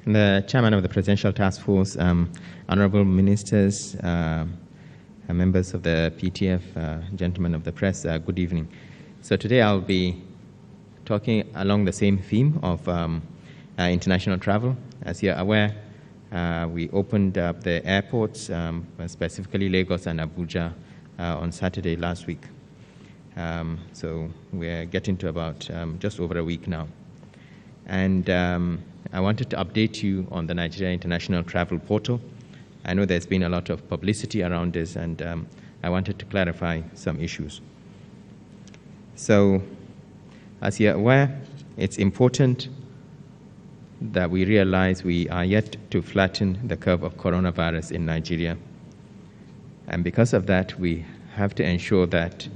The Chairman of the Presidential Task Force, Honorable Ministers, members of the PTF, gentlemen of the press, good evening. So today I'll be talking along the same theme of international travel. As you're aware, we opened up the airports, specifically Lagos and Abuja, on Saturday last week. So we're getting to about just over a week now. And I wanted to update you on the Nigeria International Travel Portal. I know there's been a lot of publicity around this, and I wanted to clarify some issues. So, as you're aware, it's important that we realize we are yet to flatten the curve of coronavirus in Nigeria. And because of that, we have to ensure that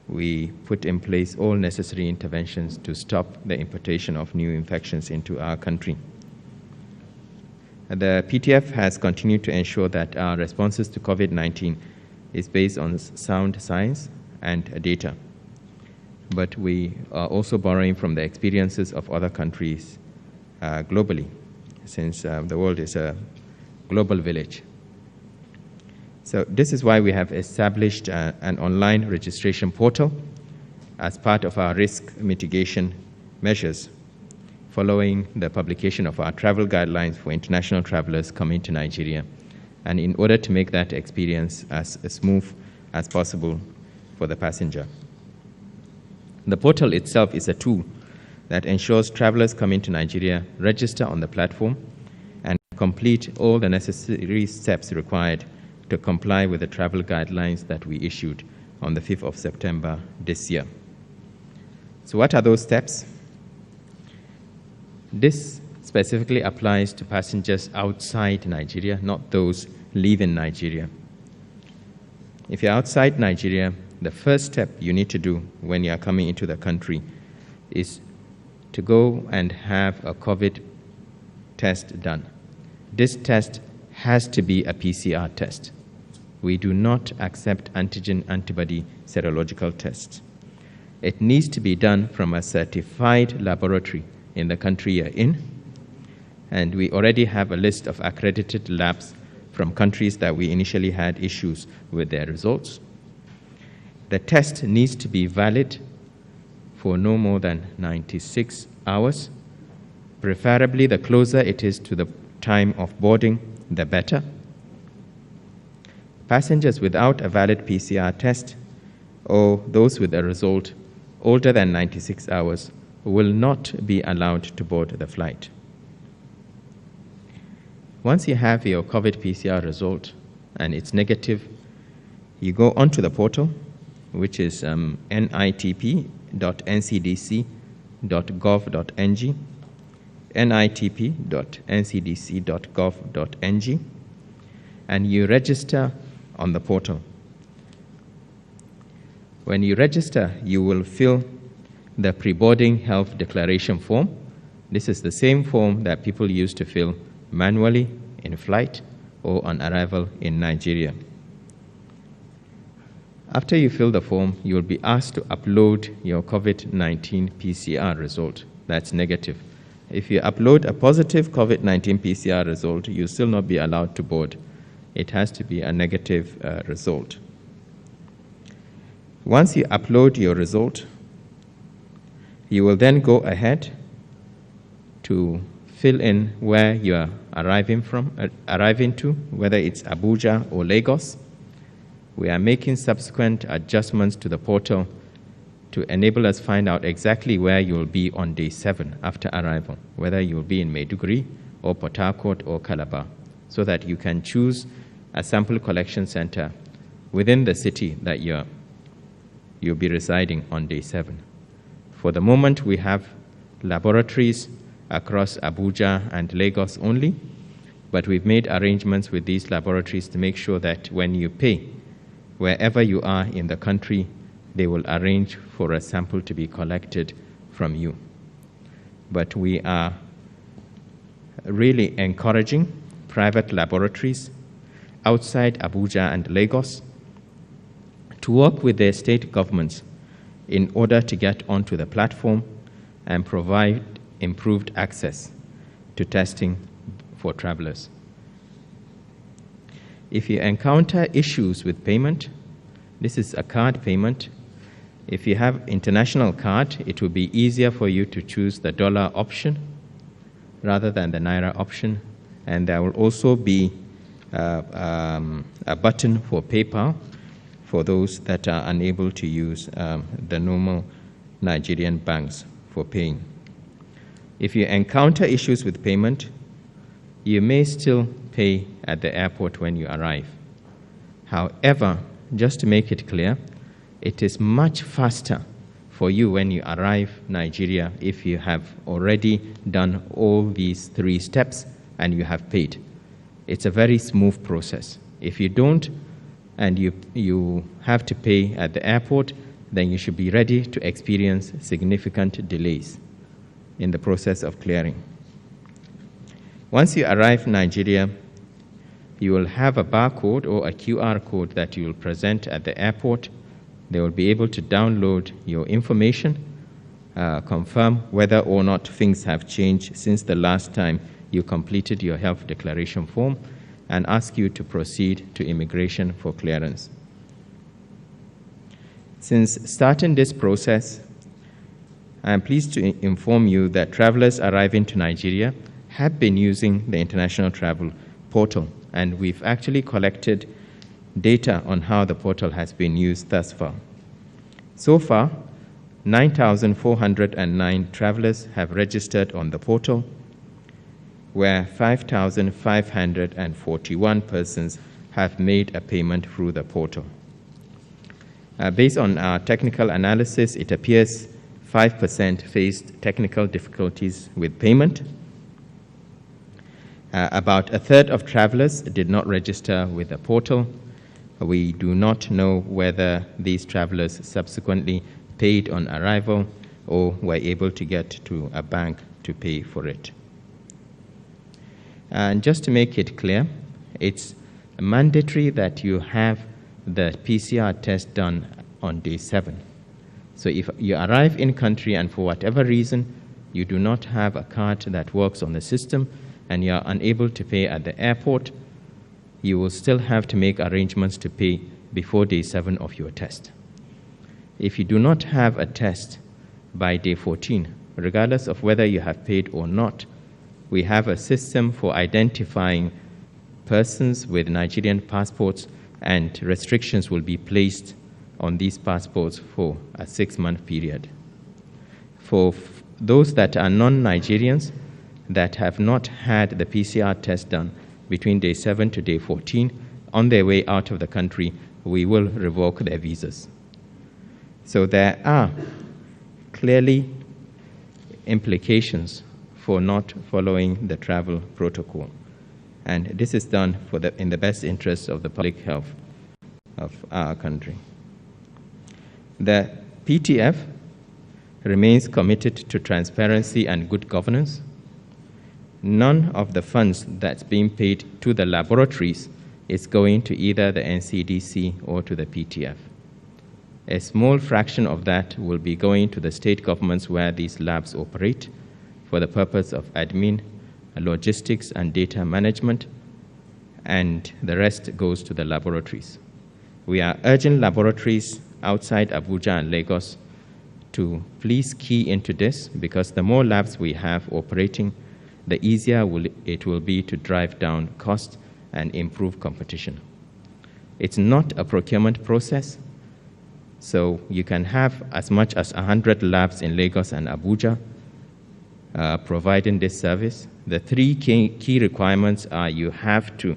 we put in place all necessary interventions to stop the importation of new infections into our country. The PTF has continued to ensure that our responses to COVID-19 is based on sound science and data. But we are also borrowing from the experiences of other countries globally, since the world is a global village. So this is why we have established an online registration portal as part of our risk mitigation measures following the publication of our travel guidelines for international travelers coming to Nigeria, and in order to make that experience as smooth as possible for the passenger. The portal itself is a tool that ensures travelers coming to Nigeria register on the platform and complete all the necessary steps required to comply with the travel guidelines that we issued on the 5th of September this year. So what are those steps? This specifically applies to passengers outside Nigeria, not those leaving Nigeria. If you're outside Nigeria, the first step you need to do when you're coming into the country is to go and have a COVID test done. This test has to be a PCR test. We do not accept antigen antibody serological tests. It needs to be done from a certified laboratory in the country you're in, and we already have a list of accredited labs from countries that we initially had issues with their results. The test needs to be valid for no more than 96 hours. Preferably, the closer it is to the time of boarding, the better. Passengers without a valid PCR test or those with a result older than 96 hours will not be allowed to board the flight. Once you have your COVID PCR result and it's negative, you go onto the portal, which is nitp.ncdc.gov.ng, nitp.ncdc.gov.ng, and you register on the portal. When you register, you will fill the pre-boarding health declaration form. This is the same form that people use to fill manually in flight or on arrival in Nigeria. After you fill the form, you will be asked to upload your COVID-19 PCR result. That's negative. If you upload a positive COVID-19 PCR result, you'll still not be allowed to board. It has to be a negative result. Once you upload your result, you will then go ahead to fill in where you are arriving to, whether it's Abuja or Lagos. We are making subsequent adjustments to the portal to enable us find out exactly where you will be on day 7 after arrival, whether you will be in Maiduguri or Port Harcourt or Calabar, so that you can choose a sample collection center within the city that you'll be residing on day 7. For the moment, we have laboratories across Abuja and Lagos only, but we've made arrangements with these laboratories to make sure that when you pay, wherever you are in the country, they will arrange for a sample to be collected from you. But we are really encouraging private laboratories outside Abuja and Lagos to work with their state governments in order to get onto the platform and provide improved access to testing for travelers. If you encounter issues with payment, this is a card payment. If you have international card, it will be easier for you to choose the dollar option rather than the naira option. And there will also be a button for PayPal for those that are unable to use the normal Nigerian banks for paying. If you encounter issues with payment, you may still pay at the airport when you arrive. However, just to make it clear, it is much faster for you when you arrive Nigeria if you have already done all these 3 steps and you have paid. It's a very smooth process. If you don't and you have to pay at the airport, then you should be ready to experience significant delays in the process of clearing. Once you arrive in Nigeria, you will have a barcode or a QR code that you will present at the airport. They will be able to download your information, confirm whether or not things have changed since the last time you completed your health declaration form, and ask you to proceed to immigration for clearance. Since starting this process, I am pleased to inform you that travelers arriving to Nigeria have been using the International Travel Portal, and we've actually collected data on how the portal has been used thus far. So far, 9,409 travelers have registered on the portal, where 5,541 persons have made a payment through the portal. Based on our technical analysis, it appears 5% faced technical difficulties with payment. About a third of travelers did not register with the portal. We do not know whether these travelers subsequently paid on arrival or were able to get to a bank to pay for it. And just to make it clear, it's mandatory that you have the PCR test done on day 7. So if you arrive in country and for whatever reason you do not have a card that works on the system and you are unable to pay at the airport, you will still have to make arrangements to pay before day 7 of your test. If you do not have a test by day 14, regardless of whether you have paid or not, we have a system for identifying persons with Nigerian passports, and restrictions will be placed on these passports for a 6-month period. For those that are non-Nigerians that have not had the PCR test done between day 7 to day 14, on their way out of the country, we will revoke their visas. So there are clearly implications for not following the travel protocol. And this is done in the best interest of the public health of our country. The PTF remains committed to transparency and good governance. None of the funds that's being paid to the laboratories is going to either the NCDC or to the PTF. A small fraction of that will be going to the state governments where these labs operate for the purpose of admin, logistics, and data management, and the rest goes to the laboratories. We are urging laboratories outside Abuja and Lagos to please key into this, because the more labs we have operating, the easier it will be to drive down cost and improve competition. It's not a procurement process, so you can have as much as 100 labs in Lagos and Abuja providing this service. The 3 key requirements are you have to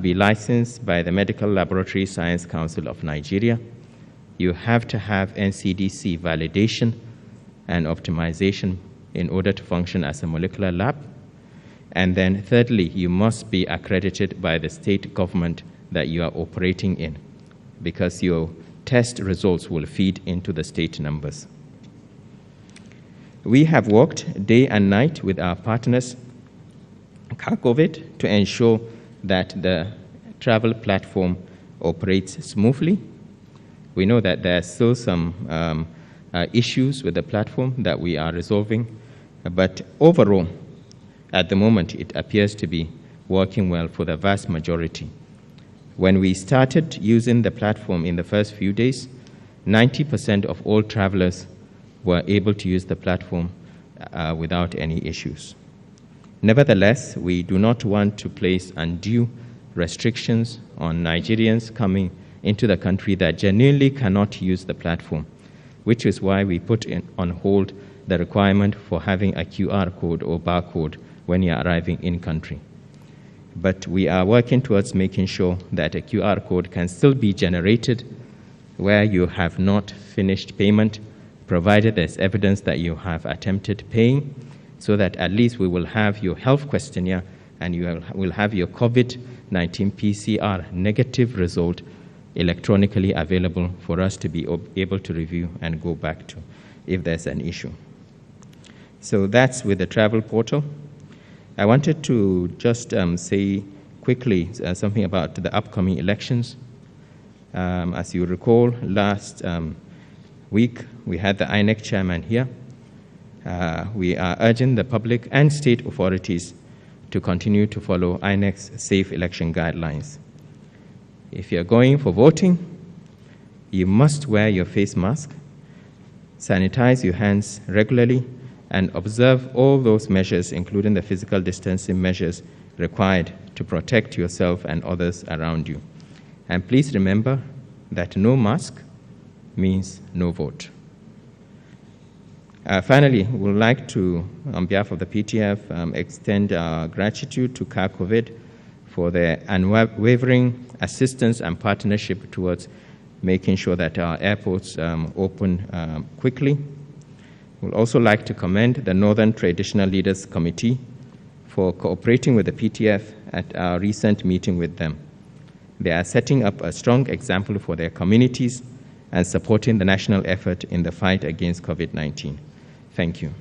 be licensed by the Medical Laboratory Science Council of Nigeria. You have to have NCDC validation and optimization in order to function as a molecular lab. And then thirdly, you must be accredited by the state government that you are operating in, because your test results will feed into the state numbers. We have worked day and night with our partners, CARCOVID, to ensure that the travel platform operates smoothly. We know that there are still some issues with the platform that we are resolving, But overall, at the moment, it appears to be working well for the vast majority. When we started using the platform in the first few days, 90% of all travelers were able to use the platform without any issues. Nevertheless, we do not want to place undue restrictions on Nigerians coming into the country that genuinely cannot use the platform, which is why we put on hold the requirement for having a QR code or barcode when you're arriving in country. But we are working towards making sure that a QR code can still be generated where you have not finished payment, provided there's evidence that you have attempted paying, so that at least we will have your health questionnaire and you will have your COVID-19 PCR negative result electronically available for us to be able to review and go back to if there's an issue. So that's with the travel portal. I wanted to just say quickly something about the upcoming elections. As you recall, last week we had the INEC chairman here. We are urging the public and state authorities to continue to follow INEC's safe election guidelines. If you're going for voting, you must wear your face mask, sanitize your hands regularly, and observe all those measures, including the physical distancing measures required to protect yourself and others around you. And please remember that no mask means no vote. Finally, we would like to, on behalf of the PTF, extend our gratitude to CARCOVID for their unwavering assistance and partnership towards making sure that our airports open quickly. We'd also like to commend the Northern Traditional Leaders Committee for cooperating with the PTF at our recent meeting with them. They are setting up a strong example for their communities and supporting the national effort in the fight against COVID-19. Thank you.